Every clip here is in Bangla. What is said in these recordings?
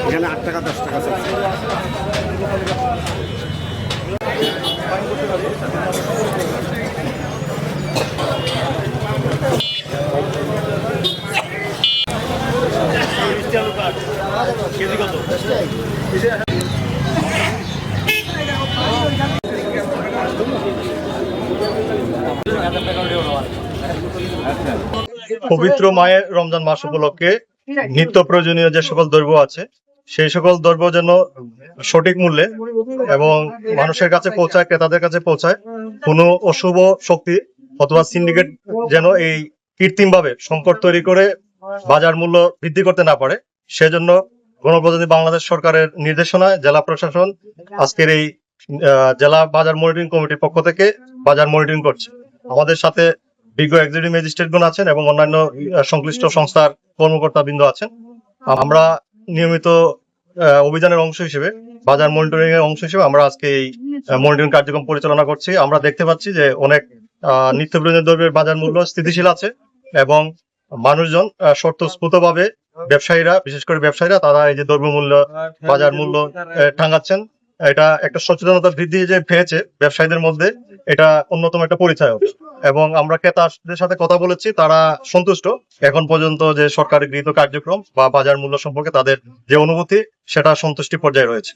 এখানে 8 টাকা 10 টাকা চলছে। কেজি কত? পবিত্র মায়ের রমজান মাস উপলক্ষে নিত্য প্রয়োজনীয় যে সকল দ্রব্য আছে সেই সকল দ্রব্য যেন সঠিক মূল্যে এবং মানুষের কাছে পৌঁছায়, ক্রেতাদের কাছে পৌঁছায়। কোনো অশুভ শক্তি অথবা সিন্ডিকেট যেন এই কৃত্রিম ভাবে সংকট তৈরি করে বাজার মূল্য বৃদ্ধি করতে না পারে, সেজন্য গণপ্রজাতন্ত্রী বাংলাদেশ সরকারের নির্দেশনায় জেলা প্রশাসন আজকের এই জেলা বাজার মনিটরিং কমিটির পক্ষ থেকে বাজার মনিটরিং করছে। আমাদের সাথে বিজ্ঞ এক্সিকিউটিভ ম্যাজিস্ট্রেটগণ আছেন এবং অন্যান্য সংশ্লিষ্ট সংস্থার কর্মকর্তা বৃন্দ আছেন। আমরা নিয়মিত অভিযানের অংশ হিসেবে, বাজার মনিটরিং এর অংশ হিসেবে আমরা আজকে এই মনিটরিং কার্যক্রম পরিচালনা করছি। আমরা দেখতে পাচ্ছি যে অনেক নিত্য প্রয়োজনীয় দ্রব্যের বাজার মূল্য স্থিতিশীল আছে এবং মানুষজন স্বতঃস্ফূর্তভাবে ব্যবসায়ীরা, বিশেষ করে ব্যবসায়ীরা, তারা এই যে দ্রব্য মূল্য, বাজার মূল্য টাঙাচ্ছেন। এটা একটা সচেতনতা বৃদ্ধি যে পেয়েছে ব্যবসায়ীদের মধ্যে, এটা অন্যতম একটা পরিচয় হবে। এবং আমরা ক্রেতাদের সাথে কথা বলেছি, তারা সন্তুষ্ট এখন পর্যন্ত যে সরকারি গৃহীত কার্যক্রম বা বাজার মূল্য সম্পর্কে তাদের যে অনুভূতি, সেটা সন্তুষ্টি পর্যায়ে রয়েছে।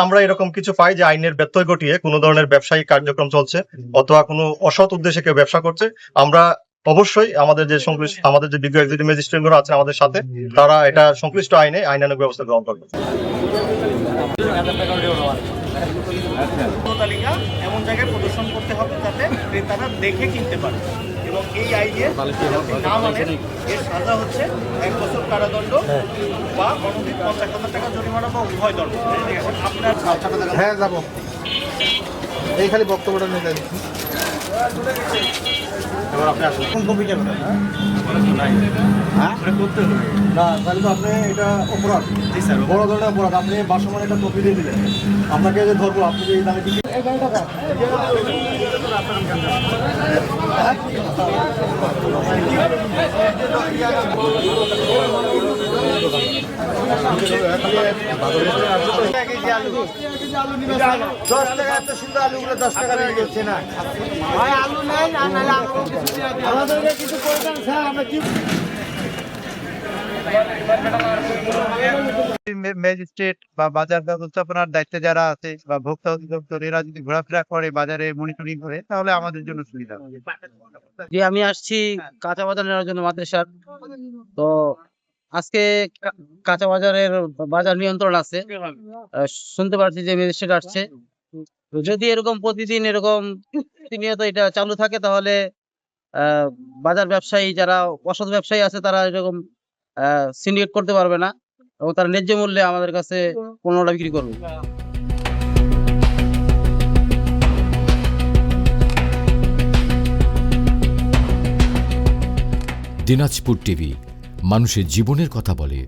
আমরা এরকম কিছু পাই যে আইনের ব্যত্যয় ঘটিয়ে কোনো ধরনের ব্যবসায়িক কার্যক্রম চলছে অথবা কোনো অসৎ উদ্দেশ্যে কেউ ব্যবসা করছে, আমরা অবশ্যই আমাদের যে বিজ্ঞ এক্সিকিউটিভ ম্যাজিস্ট্রেট গুলো আছেন আমাদের সাথে, তারা এটা সংশ্লিষ্ট আইনানুগ ব্যবস্থা গ্রহণ করবে। তালিকা এমন জায়গায় প্রদর্শন করতে হবে যাতে ক্রেতারা দেখে কিনতে পারে, এবং এই আইনের না মানে এর সাজা হচ্ছে 1 বছর কারাদণ্ড বা অনধিক 50,000 টাকা জরিমানা বা উভয় দণ্ড। আপনার হ্যাঁ যাবো, এই খালি বক্তব্যটা নিয়ে যাই। এবার আপনি আসুন কোন কমিটির না, তাহলে তো আপনি এটা অপরাধ। জি স্যার, বড় ধরনের অপরাধ। আপনি বাসমান একটা কপি দিয়ে দিলেন, আপনাকে যে ধরবো, আপনি যে এই দামে দিচ্ছেন। ম্যাজিস্ট্রেট বা বাজার ব্যবস্থাপনার দায়িত্বে যারা আছে বা ভোক্তা অধিদপ্তর, এরা যদি ঘোরাফেরা করে, বাজারে মনিটরিং করে, তাহলে আমাদের জন্য সুবিধা হবে। যে আমি আসছি কাঁচা বাজার নেওয়ার জন্য মাদ্রাসার, তো আজকে কাঁচা বাজারের বাজার নিয়ন্ত্রণ আছে, শুনতে পাচ্ছি যে ম্যাজিস্ট্রেট আসছে। তো যদি এরকম প্রতিদিন এরকম প্রতিনিয়ত এটা চালু থাকে, তাহলে বাজার ব্যবসায়ী, যারা অসৎ ব্যবসায়ী আছে, তারা এরকম সিন্ডিকেট করতে পারবে না এবং তারা ন্যায্য মূল্যে আমাদের কাছে পণ্যটা বিক্রি করবে। দিনাজপুর টিভি, মানুষের জীবনের কথা বলে।